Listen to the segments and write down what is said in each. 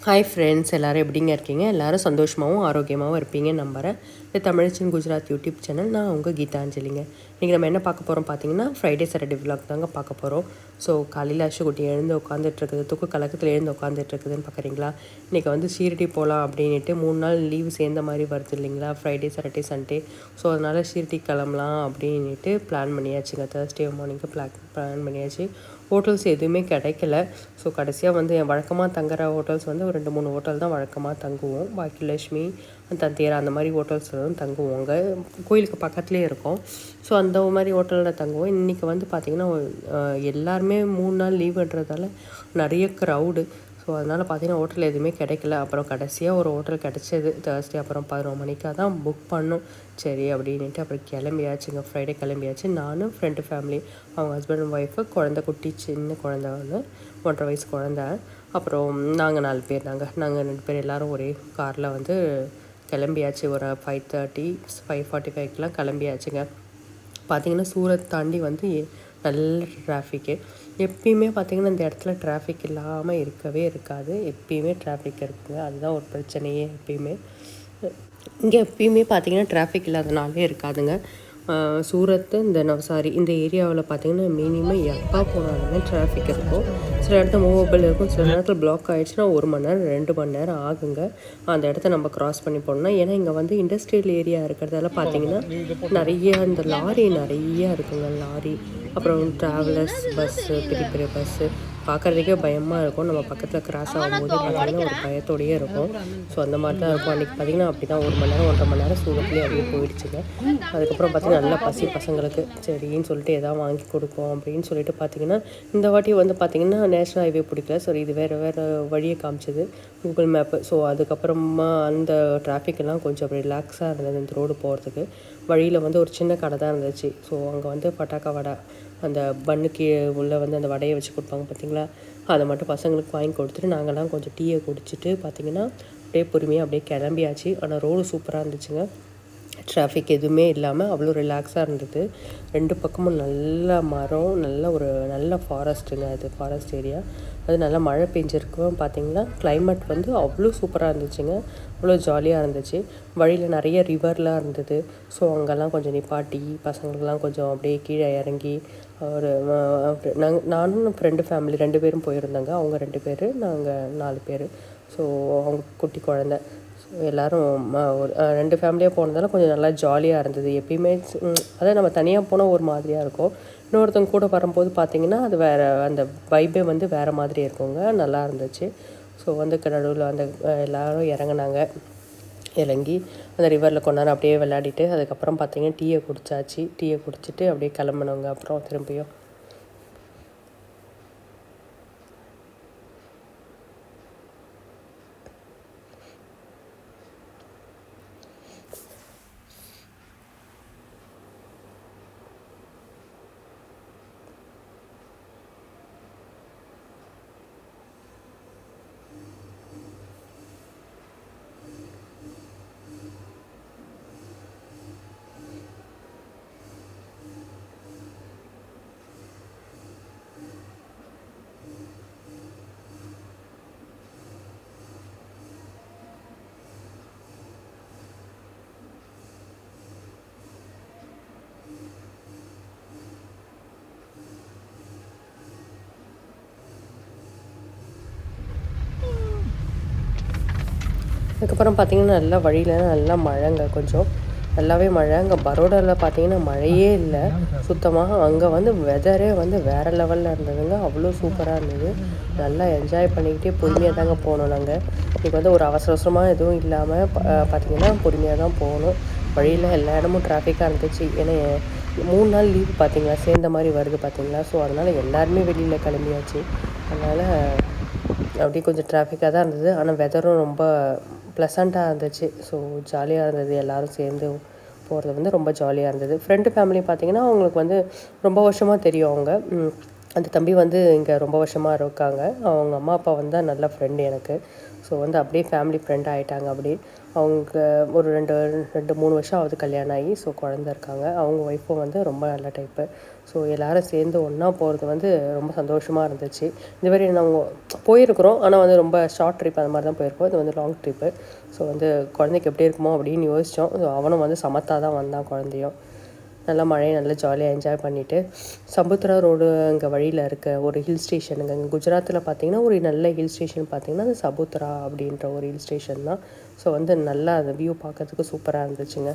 Hi friends, எல்லோரும் எப்படிங்க இருக்கீங்க? எல்லோரும் சந்தோஷமாகவும் ஆரோக்கியமாகவும் இருப்பீங்கன்னு நம்புகிறேன். இது தமிழ்ஸ் இன் குஜராத் யூடியூப் சேனல். நான் உங்கள் கீதாஞ்சலிங்க. இன்றைக்கி நம்ம என்ன பார்க்க போகிறோம் பார்த்தீங்கன்னா, ஃப்ரைடே சாட்டர்டே விலாக் தாங்க பார்க்க போகிறோம். ஸோ காலையில் அஷுகுட்டி எழுந்து உட்காந்துட்ருக்குது, தூக்கு கலக்கத்தில் எழுந்து உட்காந்துட்ருக்குதுன்னு பார்க்குறீங்களா? இன்றைக்கி வந்து ஷீரடி போகலாம் அப்படின்ட்டு 3 நாள் லீவு சேர்ந்த மாதிரி வருது இல்லைங்களா? Friday Saturday Sunday. ஸோ அதனால் ஷீரடி கிளம்பலாம் அப்படின்ட்டு பிளான் பண்ணியாச்சுங்க. தேர்ஸ்டே மார்னிங்கு பிளான் பண்ணியாச்சு. ஹோட்டல்ஸ் எதுவுமே கிடைக்கல. ஸோ கடைசியாக வந்து என் வழக்கமாக தங்குற ஹோட்டல்ஸ் வந்து ஒரு 2-3 ஹோட்டல் தான் வழக்கமாக தங்குவோம். பாக்கியலட்சுமி, தந்தேரா அந்த மாதிரி ஹோட்டல்ஸில் தான் தங்குவோங்க. கோயிலுக்கு பக்கத்துலேயே இருக்கும். ஸோ அந்த மாதிரி ஹோட்டலில் தங்குவோம். இன்றைக்கி வந்து பார்த்திங்கன்னா எல்லாருமே 3 நாள் லீவுன்றதால நிறைய க்ரௌடு. ஸோ அதனால் பார்த்திங்கன்னா ஹோட்டல் எதுவுமே கிடைக்கல. அப்புறம் கடைசியாக ஒரு ஹோட்டல் கிடச்சிது தேர்ஸ்டே. அப்புறம் 11 மணிக்காக தான் புக் பண்ணோம். சரி அப்படின்ட்டு அப்புறம் கிளம்பியாச்சுங்க. ஃப்ரைடே கிளம்பியாச்சு. நானும் ஃப்ரெண்டு ஃபேமிலி, அவங்க ஹஸ்பண்ட் அண்ட் ஒய்ஃபு, குழந்தை குட்டி, சின்ன குழந்த ஒன்று, 1.5 வயசு குழந்த. அப்புறம் நாங்கள் 4 பேர் தாங்க. நாங்கள் 2 பேர் எல்லோரும் ஒரே காரில் வந்து கிளம்பியாச்சு. ஒரு 5:30 5:45க்கெலாம் கிளம்பியாச்சுங்க. பார்த்திங்கன்னா சூரத் தாண்டி வந்து நல்ல டிராஃபிக்கு. எப்பயுமே பார்த்திங்கன்னா இந்த இடத்துல டிராஃபிக் இல்லாமல் இருக்கவே இருக்காது. எப்பயுமே டிராஃபிக் இருக்குங்க. அதுதான் ஒரு பிரச்சனையே. இங்கே எப்பயுமே பார்த்திங்கன்னா டிராஃபிக் இல்லாதனாலே இருக்காதுங்க. சூரத்து இந்த நவசாரி இந்த ஏரியாவில் பார்த்திங்கன்னா மினிமம் எப்போ போனாலுமே டிராஃபிக் இருக்கும். சில இடத்துல மூவபிள் இருக்கும், சில நேரத்தில் பிளாக் ஆகிடுச்சுன்னா 1 மணி நேரம் 2 மணி நேரம் ஆகுங்க அந்த இடத்த நம்ம க்ராஸ் பண்ணி போனோம்னா. ஏன்னா இங்கே வந்து இண்டஸ்ட்ரியல் ஏரியா இருக்கிறதால பார்த்திங்கன்னா நிறைய இந்த லாரி நிறையா இருக்குங்க. லாரி, அப்புறம் ட்ராவலர்ஸ் பஸ்ஸு, பெரிய பெரிய பஸ்ஸு பார்க்குறதுக்கே பயமாக இருக்கும். நம்ம பக்கத்தில் கிராஸ் ஆகும்போது பார்த்திங்கன்னா ஒரு பயத்தோடையே இருக்கும். ஸோ அந்த மாதிரி தான் இருக்கும். அன்றைக்கி பார்த்திங்கன்னா அப்படி தான் 1 மணி நேரம் 1.5 மணி நேரம் சூரத்துலேயே அப்படியே போயிடுச்சுங்க. அதுக்கப்புறம் பார்த்திங்கன்னா நல்லா பசி பசங்களுக்கு சரின்னு சொல்லிட்டு எதாவது வாங்கி கொடுப்போம் அப்படின்னு சொல்லிட்டு பார்த்திங்கன்னா இந்த வாட்டி வந்து பார்த்திங்கன்னா நேஷ்னல் ஹைவே பிடிக்கல. ஸோ இது வேறு வழியை காமிச்சது கூகுள் மேப்பு. ஸோ அதுக்கப்புறமா அந்த டிராஃபிக்கெல்லாம் கொஞ்சம் ரிலாக்ஸாக இருந்தது இந்த ரோடு போகிறதுக்கு. வழியில் வந்து ஒரு சின்ன கடை தான் இருந்துச்சு. ஸோ அங்கே வந்து பட்டாக்கா வடை, அந்த பன்னுக்கு உள்ளே வந்து அந்த வடையை வச்சு கொடுப்பாங்க பார்த்திங்களா, அதை மட்டும் பசங்களுக்கு வாங்கி கொடுத்துட்டு நாங்கள்லாம் கொஞ்சம் டீயை குடிச்சிட்டு பார்த்திங்கன்னா அப்படியே பொறுமையாக அப்படியே கிளம்பியாச்சு. ஆனால் ரோடு சூப்பராக இருந்துச்சுங்க. டிராஃபிக் எதுவுமே இல்லாமல் அவ்வளோ ரிலாக்ஸாக இருந்தது. 2 பக்கமும் நல்ல மரம், நல்ல ஃபாரஸ்ட்டுங்க. அது ஃபாரஸ்ட் ஏரியா. அது நல்லா மழை பெஞ்சிருக்கும். பார்த்திங்கன்னா கிளைமேட் வந்து அவ்வளோ சூப்பராக இருந்துச்சுங்க. அவ்வளோ ஜாலியாக இருந்துச்சு. வழியில் நிறைய ரிவர்லாம் இருந்தது. ஸோ அங்கெல்லாம் கொஞ்சம் நிப்பாட்டி பசங்களுக்கெல்லாம் கொஞ்சம் அப்படியே கீழே இறங்கி ஒரு நானும் ஃப்ரெண்டு ஃபேமிலி 2 பேரும் போயிருந்தாங்க. அவங்க 2 பேர், நாங்கள் 4 பேர். ஸோ அவங்க குட்டி குழந்த. எல்லோரும் ஒரு 2 ஃபேமிலியாக போனதால கொஞ்சம் நல்லா ஜாலியாக இருந்தது. எப்பயுமே அதான் நம்ம தனியாக போனால் ஒரு மாதிரியாக இருக்கும். இன்னொருத்தவங்க கூட வரும்போது பார்த்திங்கன்னா அது வேறு, அந்த வைப்பே வந்து வேறு மாதிரி இருக்குங்க. நல்லா இருந்துச்சு. ஸோ வந்து நடுவில் அந்த எல்லோரும் இறங்குனாங்க. இறங்கி அந்த ரிவரில் கொஞ்ச நேரம் அப்படியே விளையாடிட்டு அதுக்கப்புறம் பார்த்திங்கன்னா டீயை குடித்தாச்சு. டீயை குடிச்சிட்டு அப்படியே கிளம்புனோங்க. அப்புறம் திரும்பியும் அதுக்கப்புறம் பார்த்திங்கன்னா நல்லா வழியில் நல்லா மழைங்க. கொஞ்சம் நல்லாவே மழை. அங்கே பரோடாவில் பார்த்திங்கன்னா மழையே இல்லை சுத்தமாக. அங்கே வந்து வெதரே வந்து வேறு லெவலில் இருந்ததுங்க. அவ்வளோ சூப்பராக இருந்தது. நல்லா என்ஜாய் பண்ணிக்கிட்டே பொறுமையாக தாங்க போனோம். நாங்கள் இன்றைக்கி வந்து ஒரு அவசரமாக எதுவும் இல்லாமல் பார்த்திங்கன்னா பொறுமையாக தான் போகணும். வழியில் எல்லா இடமும் டிராஃபிக்காக இருந்துச்சு. ஏன்னா 3 நாள் லீவு பார்த்திங்களா சேர்ந்த மாதிரி வருது பார்த்திங்களா. ஸோ அதனால் எல்லாருமே வெளியில் கிளம்பியாச்சு. அதனால் அப்படியே கொஞ்சம் டிராஃபிக்காக தான் இருந்தது. ஆனால் வெதரும் ரொம்ப ப்ளசண்ட்டாக இருந்துச்சு. ஸோ ஜாலியாக இருந்தது. எல்லோரும் சேர்ந்து போகிறது வந்து ரொம்ப ஜாலியாக இருந்தது. ஃப்ரெண்டு ஃபேமிலி பார்த்திங்கன்னா அவங்களுக்கு வந்து ரொம்ப வருஷமாக தெரியும். அவங்க அந்த தம்பி வந்து இங்கே ரொம்ப வருஷமாக இருக்காங்க. அவங்க அம்மா அப்பா வந்து நல்ல ஃப்ரெண்டு எனக்கு. ஸோ வந்து அப்படியே ஃபேமிலி ஃப்ரெண்ட் ஆகிட்டாங்க. அப்படியே அவங்க ஒரு 3 வருஷம் ஆகுது கல்யாணம் ஆகி. ஸோ குழந்த இருக்காங்க. அவங்க ஒய்ஃபும் வந்து ரொம்ப நல்ல டைப்பு. ஸோ எல்லோரும் சேர்ந்து ஒன்றா போகிறது வந்து ரொம்ப சந்தோஷமாக இருந்துச்சு. இதுவரை நாங்கள் போயிருக்கிறோம், ஆனால் வந்து ரொம்ப ஷார்ட் ட்ரிப் அந்த மாதிரி தான் போயிருக்கோம். இது வந்து லாங் ட்ரிப்பு. ஸோ வந்து குழந்தைக்கு எப்படி இருக்குமோ அப்படின்னு யோசித்தோம். ஸோ அவனும் வந்து சமத்தாக தான் வந்தான். குழந்தையும் நல்லா மழையை நல்லா ஜாலியாக என்ஜாய் பண்ணிவிட்டு, சமுத்ரா ரோடு அங்கே வழியில் இருக்க ஒரு ஹில் ஸ்டேஷனுங்க. இங்கே குஜராத்தில் பார்த்திங்கன்னா ஒரு நல்ல ஹில் ஸ்டேஷன் பார்த்திங்கன்னா அது சபுத்ரா அப்படின்ற ஒரு ஹில் ஸ்டேஷன் தான். ஸோ வந்து நல்லா அந்த வியூ பார்க்கறதுக்கு சூப்பராக இருந்துச்சுங்க.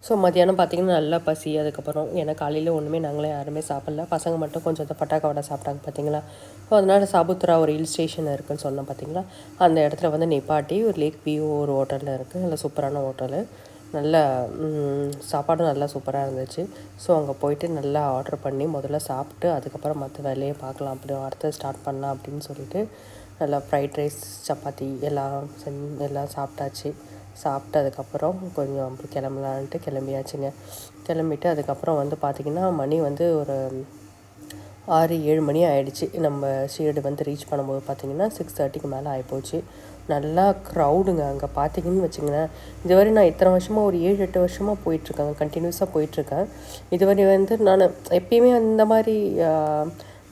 ஸோ மத்தியானம் பார்த்திங்கன்னா நல்லா பசி. அதுக்கப்புறம் ஏன்னா காலையில் ஒன்றுமே நாங்களே யாருமே சாப்பிட்ல. பசங்க மட்டும் கொஞ்சம் இந்த பட்டாக்கா வடை சாப்பிட்டாங்க பார்த்திங்களா. ஸோ அதனால் சபுத்ரா ஒரு ஹில் ஸ்டேஷன் இருக்குதுன்னு சொன்னோம் பார்த்திங்களா. அந்த இடத்துல வந்து நிப்பாட்டி ஒரு லேக் வியூ ஒரு ஹோட்டலில் இருக்குது. நல்ல சூப்பரான ஹோட்டலு. நல்ல சாப்பாடும் நல்லா சூப்பராக இருந்துச்சு. ஸோ அங்கே போயிட்டு நல்லா ஆர்டர் பண்ணி முதல்ல சாப்பிட்டு அதுக்கப்புறம் மற்ற வேலையை பார்க்கலாம், அப்படி அடுத்து ஸ்டார்ட் பண்ணலாம் அப்படின்னு சொல்லிட்டு நல்லா ஃப்ரைட் ரைஸ், சப்பாத்தி எல்லாம் சாப்பிட்டாச்சு. சாப்பிட்டு அதுக்கப்புறம் கொஞ்சம் அப்படி கிளம்பலான்ட்டு கிளம்பியாச்சுங்க. கிளம்பிட்டு அதுக்கப்புறம் வந்து பார்த்திங்கன்னா மணி வந்து ஒரு 6-7 மணி ஆகிடுச்சு. நம்ம ஷீரடி வந்து ரீச் பண்ணும்போது பார்த்திங்கன்னா 6:30க்கு மேலே ஆகிப்போச்சு. நல்லா க்ரௌடுங்க அங்கே பார்த்திங்கன்னு வச்சுங்களேன். இதுவரை நான் இத்தனை வருஷமாக ஒரு 7-8 வருஷமாக போயிட்டுருக்கேங்க, கண்டினியூஸாக போயிட்டுருக்கேன். இதுவரை வந்து நான் எப்பயுமே அந்த மாதிரி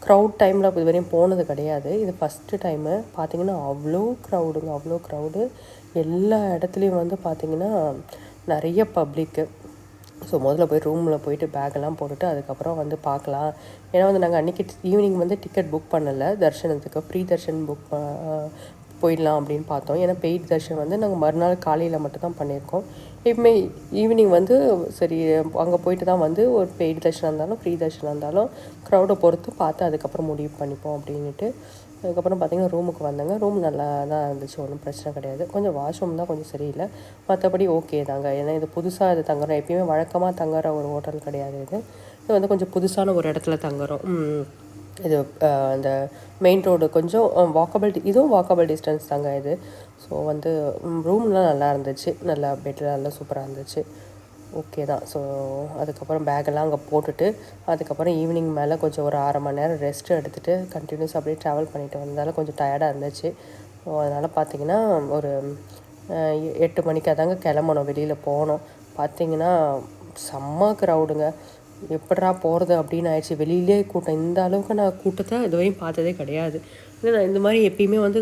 க்ரௌட் டைமில் இதுவரையும் போனது கிடையாது. இது ஃபஸ்ட்டு டைமு. பார்த்திங்கன்னா அவ்வளோ க்ரௌடுங்க, அவ்வளோ க்ரௌடு. எல்லா இடத்துலையும் வந்து பார்த்திங்கன்னா நிறைய பப்ளிக்கு. ஸோ முதல்ல போய் ரூமில் போயிட்டு பேக்கெல்லாம் போட்டுட்டு அதுக்கப்புறம் வந்து பார்க்கலாம். ஏன்னா வந்து நாங்கள் அன்றைக்கி ஈவினிங் வந்து டிக்கெட் புக் பண்ணலை தரிசனத்துக்கு. ஃப்ரீ தர்ஷன் போயிடலாம் அப்படின்னு பார்த்தோம். ஏன்னா பெய்ட் தர்ஷன் வந்து நாங்கள் மறுநாள் காலையில் மட்டும்தான் பண்ணியிருக்கோம். எப்பவுமே ஈவினிங் வந்து சரி அங்கே போயிட்டு தான் வந்து ஒரு பெய்டு தர்ஷனாக இருந்தாலும் ஃப்ரீ தர்ஷனாக இருந்தாலும் க்ரௌடை பொறுத்து பார்த்து அதுக்கப்புறம் முடிவு பண்ணிப்போம் அப்படின்ட்டு. அதுக்கப்புறம் பார்த்திங்கன்னா ரூமுக்கு வந்தாங்க. ரூம் நல்லா தான் இருந்துச்சு, ஒன்றும் பிரச்சனை கிடையாது. கொஞ்சம் வாஷ்ரூம் தான் கொஞ்சம் சரியில்லை, மற்றபடி ஓகே தாங்க. ஏன்னா இது புதுசாக இது தங்குறோம், எப்பயுமே வழக்கமாக தங்குற ஒரு ஹோட்டல் கிடையாது இது. இது வந்து கொஞ்சம் புதுசான ஒரு இடத்துல தங்குறோம். இது இந்த மெயின் ரோடு கொஞ்சம் இதுவும் வாக்கபிள் டிஸ்டன்ஸ் தாங்க இது. ஸோ வந்து ரூம்லாம் நல்லா இருந்துச்சு, நல்லா பெட்லாம் நல்லா சூப்பராக இருந்துச்சு, ஓகே தான். ஸோ அதுக்கப்புறம் பேக்கெல்லாம் அங்கே போட்டுட்டு அதுக்கப்புறம் ஈவினிங் மேலே கொஞ்சம் ஒரு 1/2 மணி நேரம் ரெஸ்ட் எடுத்துகிட்டு கண்டினியூஸ் அப்படியே ட்ராவல் பண்ணிட்டு வந்தாலும் கொஞ்சம் டயர்டாக இருந்துச்சு. ஸோ அதனால் பார்த்திங்கன்னா ஒரு 8 மணிக்காக தாங்க கிளம்பணும், வெளியில் போனோம். பார்த்திங்கன்னா செம்ம க்ரௌடுங்க. எப்படா போகிறது அப்படின்னு ஆயிடுச்சு. வெளியிலே கூட்டம், இந்த அளவுக்கு நான் கூட்டத்தை இதுவரையும் பார்த்ததே கிடையாது. இல்லை நான் இந்த மாதிரி எப்பயுமே வந்து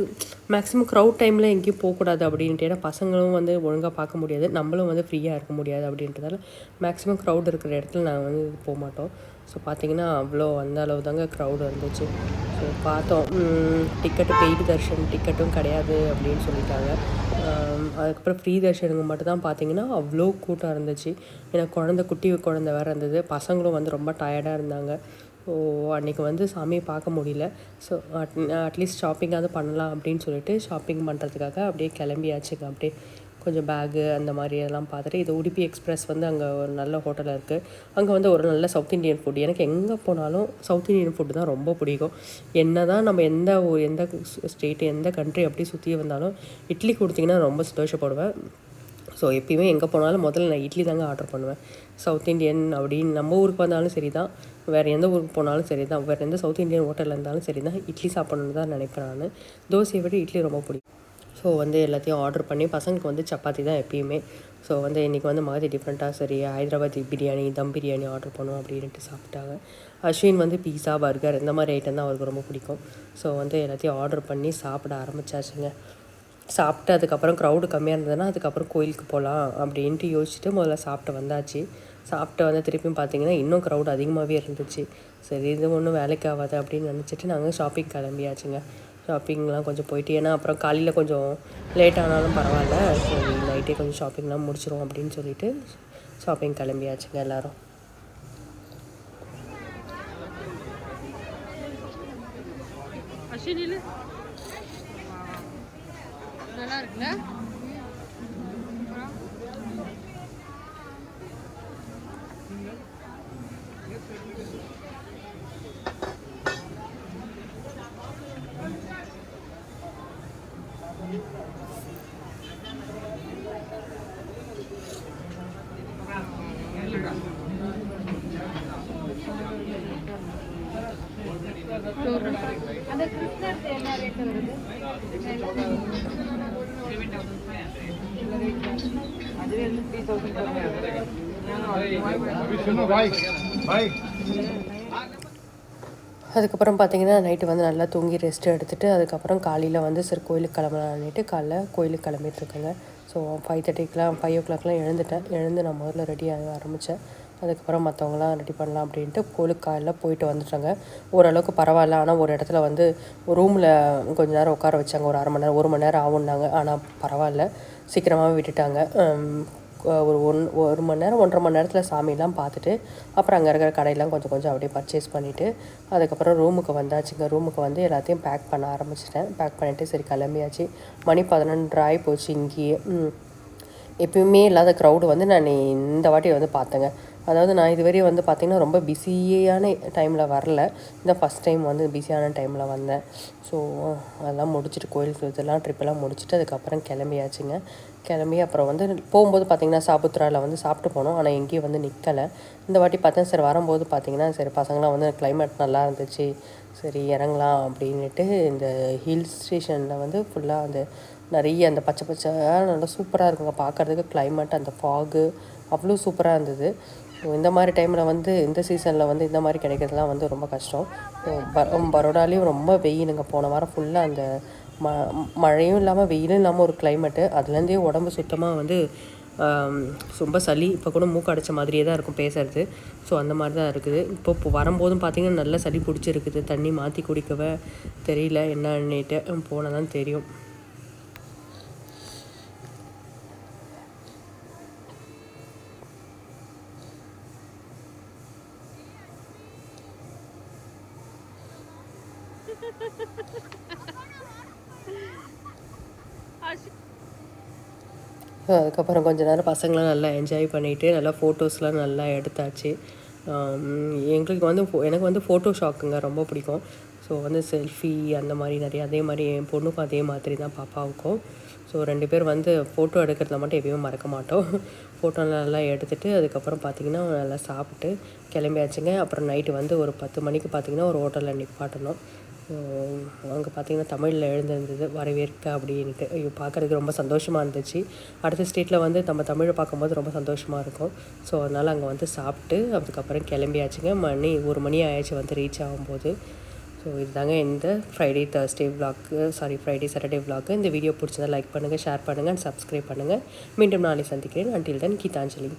மேக்ஸிமம் க்ரௌட் டைமில் எங்கேயும் போகக்கூடாது அப்படின்ட்டு. ஏன்னா பசங்களும் வந்து ஒழுங்காக பார்க்க முடியாது, நம்மளும் வந்து ஃப்ரீயாக இருக்க முடியாது அப்படின்றதால மேக்ஸிமம் க்ரௌட் இருக்கிற இடத்துல நாங்கள் வந்து போக மாட்டோம். ஸோ பார்த்திங்கன்னா அவ்வளோ அந்த அளவு தாங்க க்ரௌடு இருந்துச்சு. ஸோ பார்த்தோம், பெய்டு தர்ஷன் டிக்கெட்டும் கிடையாது அப்படின்னு சொல்லிட்டாங்க. அதுக்கப்புறம் ஃப்ரீ தர்ஷனுங்க மட்டும்தான் பார்த்திங்கன்னா அவ்வளோ கூட்டம் இருந்துச்சு. ஏன்னா குட்டி குழந்த வேறு இருந்தது, பசங்களும் வந்து ரொம்ப டயர்டாக இருந்தாங்க. ஸோ அன்றைக்கி வந்து சாமியை பார்க்க முடியல. ஸோ அட்லீஸ்ட் ஷாப்பிங்காவது பண்ணலாம் அப்படின்னு சொல்லிட்டு ஷாப்பிங் பண்ணுறதுக்காக அப்படியே கிளம்பியாச்சுங்க. அப்படியே கொஞ்சம் பேகு அந்த மாதிரி எல்லாம் பார்த்துட்டு, இது உடுப்பி எக்ஸ்பிரஸ் வந்து அங்கே ஒரு நல்ல ஹோட்டல் இருக்குது. அங்கே வந்து ஒரு நல்ல சவுத் இண்டியன் ஃபுட். எனக்கு எங்கே போனாலும் சவுத் இண்டியன் ஃபுட்டு தான் ரொம்ப பிடிக்கும். என்ன தான் நம்ம எந்த ஸ்டேட்டு எந்த கண்ட்ரி அப்படி சுற்றி வந்தாலும் இட்லி கொடுத்திங்கன்னா ரொம்ப சந்தோஷப்படுவேன். ஸோ எப்பயுமே எங்கே போனாலும் முதல்ல நான் இட்லி தாங்க ஆர்டர் பண்ணுவேன். சவுத் இண்டியன் அப்படின்னு நம்ம ஊருக்கு வந்தாலும் சரி தான், வேறு எந்த ஊருக்கு போனாலும் சரி தான், வேறு எந்த சவுத் இண்டியன் ஹோட்டலில் இருந்தாலும் சரி தான், இட்லி சாப்பிட்ணுன்னு தான் நினைப்பேன் நான். தோசையை விட இட்லி ரொம்ப பிடிக்கும். ஸோ வந்து எல்லாத்தையும் ஆர்டர் பண்ணி பசங்களுக்கு வந்து சப்பாத்தி தான் எப்பயுமே. ஸோ வந்து இன்றைக்கி வந்து மாதிரி டிஃப்ரெண்ட்டாக சரி ஹைதராபாத் பிரியாணி, தம் பிரியாணி ஆர்டர் பண்ணுவோம் அப்படின்ட்டு சாப்பிட்டாங்க. அஸ்வின் வந்து பீஸா, பர்கர் இந்த மாதிரி ஐட்டம் தான் அவருக்கு ரொம்ப பிடிக்கும். ஸோ வந்து எல்லாத்தையும் ஆர்டர் பண்ணி சாப்பிட ஆரம்பித்தாச்சுங்க. சாப்பிட்டு அதுக்கப்புறம் க்ரௌடு கம்மியாக இருந்ததுன்னா அதுக்கப்புறம் கோயிலுக்கு போகலாம் அப்படின்ட்டு யோசிச்சுட்டு முதல்ல சாப்பிட்டு வந்தாச்சு. சாப்பிட்டு வந்து திருப்பியும் பார்த்தீங்கன்னா இன்னும் க்ரௌட் அதிகமாகவே இருந்துச்சு. சரி இது ஒன்றும் வேலைக்கு ஆகாது அப்படின்னு நினச்சிட்டு நாங்கள் ஷாப்பிங் கிளம்பியாச்சுங்க. ஷாப்பிங்லாம் கொஞ்சம் போயிட்டு, ஏன்னா அப்புறம் காலையில் கொஞ்சம் லேட் ஆனாலும் பரவாயில்ல, சரி நைட்டே கொஞ்சம் ஷாப்பிங்லாம் முடிச்சிடும் அப்படின்னு சொல்லிட்டு ஷாப்பிங் கிளம்பியாச்சுங்க எல்லோரும். நல்லா இருக்குல்ல? அந்த கிறிஸ்மஸ் என்ன ரேட் வருது? அதுவே வந்து 3000. அதுக்கப்புறம் பார்த்தீங்கன்னா நைட்டு வந்து நல்லா தூங்கி ரெஸ்ட் எடுத்துகிட்டு அதுக்கப்புறம் காலையில் வந்து சரி கோயிலுக்கு கிளம்பலான்ட்டு காலைல கோயிலுக்கு கிளம்பிட்டுருக்கேங்க. ஸோ 5:30க்கெலாம் 5 o'clockலாம் எழுந்து நான் முதல்ல ரெடி ஆக ஆரம்பித்தேன். அதுக்கப்புறம் மற்றவங்களாம் ரெடி பண்ணலாம் அப்படின்ட்டு கோயிலுக்கு காலைல போயிட்டு வந்துட்டாங்க. ஓரளவுக்கு பரவாயில்ல. ஆனால் ஒரு இடத்துல வந்து ரூமில் கொஞ்ச நேரம் உட்கார வச்சாங்க. ஒரு 1/2 மணி நேரம் 1 மணி நேரம் ஆகுன்னாங்க. ஆனால் பரவாயில்ல, சீக்கிரமாகவே விட்டுட்டாங்க. ஒரு 1 மணி நேரம் 1.5 மணி நேரத்தில் சாமியெல்லாம் பார்த்துட்டு அப்புறம் அங்கே இருக்கிற கடையெல்லாம் கொஞ்சம் கொஞ்சம் அப்படியே பர்ச்சேஸ் பண்ணிவிட்டு அதுக்கப்புறம் ரூமுக்கு வந்தாச்சுங்க. ரூமுக்கு வந்து எல்லாத்தையும் பேக் பண்ண ஆரம்பிச்சிட்டேன். பேக் பண்ணிவிட்டு சரி கிளம்பியாச்சு. மணி 11:30 ஆகி போச்சு இங்கேயே. எப்பயுமே இல்லாத க்ரௌடு வந்து நான் இந்த வாட்டி வந்து பார்த்தேங்க. அதாவது நான் இதுவரையும் வந்து பார்த்திங்கன்னா ரொம்ப பிஸியான டைமில் வரல. இந்த ஃபஸ்ட் டைம் வந்து பிஸியான டைமில் வந்தேன். ஸோ அதெல்லாம் முடிச்சுட்டு கோயிலுக்கு இதெல்லாம் ட்ரிப்பெல்லாம் முடிச்சுட்டு அதுக்கப்புறம் கிளம்பியாச்சுங்க. கிளம்பி அப்புறம் வந்து போகும்போது பார்த்திங்கன்னா சாபுத்ராவில் வந்து சாப்பிட்டு போனோம். ஆனால் எங்கேயும் வந்து நிற்கலை. இந்த வாட்டி பார்த்தேன் சரி வரும்போது பார்த்திங்கன்னா சரி பசங்களாம் வந்து கிளைமேட் நல்லா இருந்துச்சு, சரி இறங்கலாம் அப்படின்ட்டு இந்த ஹில் ஸ்டேஷனில் வந்து ஃபுல்லாக அந்த நிறைய அந்த பச்சை பச்சையாக நல்லா சூப்பராக இருக்குங்க பார்க்குறதுக்கு. கிளைமேட் அந்த ஃபாகு அவ்வளோ சூப்பராக இருந்தது. ஸோ இந்த மாதிரி டைமில் வந்து இந்த சீசனில் வந்து இந்த மாதிரி கிடைக்கிறதுலாம் வந்து ரொம்ப கஷ்டம். பரோடாலேயும் ரொம்ப வெயிலுங்க. போன வாரம் ஃபுல்லாக அந்த மழையும் இல்லாமல் வெயிலும் இல்லாமல் ஒரு கிளைமேட்டு. அதுலேருந்தே உடம்பு சுத்தமாக வந்து ரொம்ப சளி. இப்போ கூட மூக்கு அடைச்ச மாதிரியே தான் இருக்கும் பேசுகிறது. ஸோ அந்த மாதிரி தான் இருக்குது. இப்போ வரும்போதும் பார்த்திங்கன்னா நல்லா சளி பிடிச்சிருக்குது. தண்ணி மாற்றி குடிக்கவே தெரியல என்னன்னுட்டு, போனால் தான் தெரியும். அதுக்கப்புறம் கொஞ்ச நேரம் பசங்களாம் நல்லா என்ஜாய் பண்ணிவிட்டு நல்லா ஃபோட்டோஸ்லாம் நல்லா எடுத்தாச்சு. எனக்கு வந்து ஃபோட்டோ ஷாக்குங்க ரொம்ப பிடிக்கும். ஸோ வந்து செல்ஃபி அந்த மாதிரி நிறைய, அதே மாதிரி என் பொண்ணுக்கும் அதே மாதிரி தான் பாப்பாவுக்கும். ஸோ 2 பேர் வந்து ஃபோட்டோ எடுக்கிறத மட்டும் எப்பயுமே மறக்க மாட்டோம். ஃபோட்டோலாம் நல்லா எடுத்துகிட்டு அதுக்கப்புறம் பார்த்திங்கன்னா நல்லா சாப்பிட்டு கிளம்பியாச்சுங்க. அப்புறம் நைட்டு வந்து ஒரு 10 மணிக்கு பார்த்திங்கன்னா ஒரு ஹோட்டலில் நிப்பாட்டணும். அங்கே பார்த்திங்கன்னா தமிழில் எழுந்திருந்தது வரவேற்க அப்படின்ட்டு. ஐயோ பார்க்குறதுக்கு ரொம்ப சந்தோஷமாக இருந்துச்சு. அடுத்த ஸ்டேட்டில் வந்து நம்ம தமிழை பார்க்கும்போது ரொம்ப சந்தோஷமாக இருக்கும். ஸோ அதனால் அங்கே வந்து சாப்பிட்டு அதுக்கப்புறம் கிளம்பியாச்சுங்க. மணி 1 மணி ஆயிடுச்சு வந்து ரீச் ஆகும்போது. ஸோ இதுதாங்க இந்த ஃப்ரைடே சாட்டர்டே விளாக்கு. இந்த வீடியோ பிடிச்சதா லைக் பண்ணுங்கள், ஷேர் பண்ணுங்கள் அண்ட் சப்ஸ்கிரைப் பண்ணுங்கள். மீண்டும் நாளை சந்திக்கிறேன். Until then Gitanjali.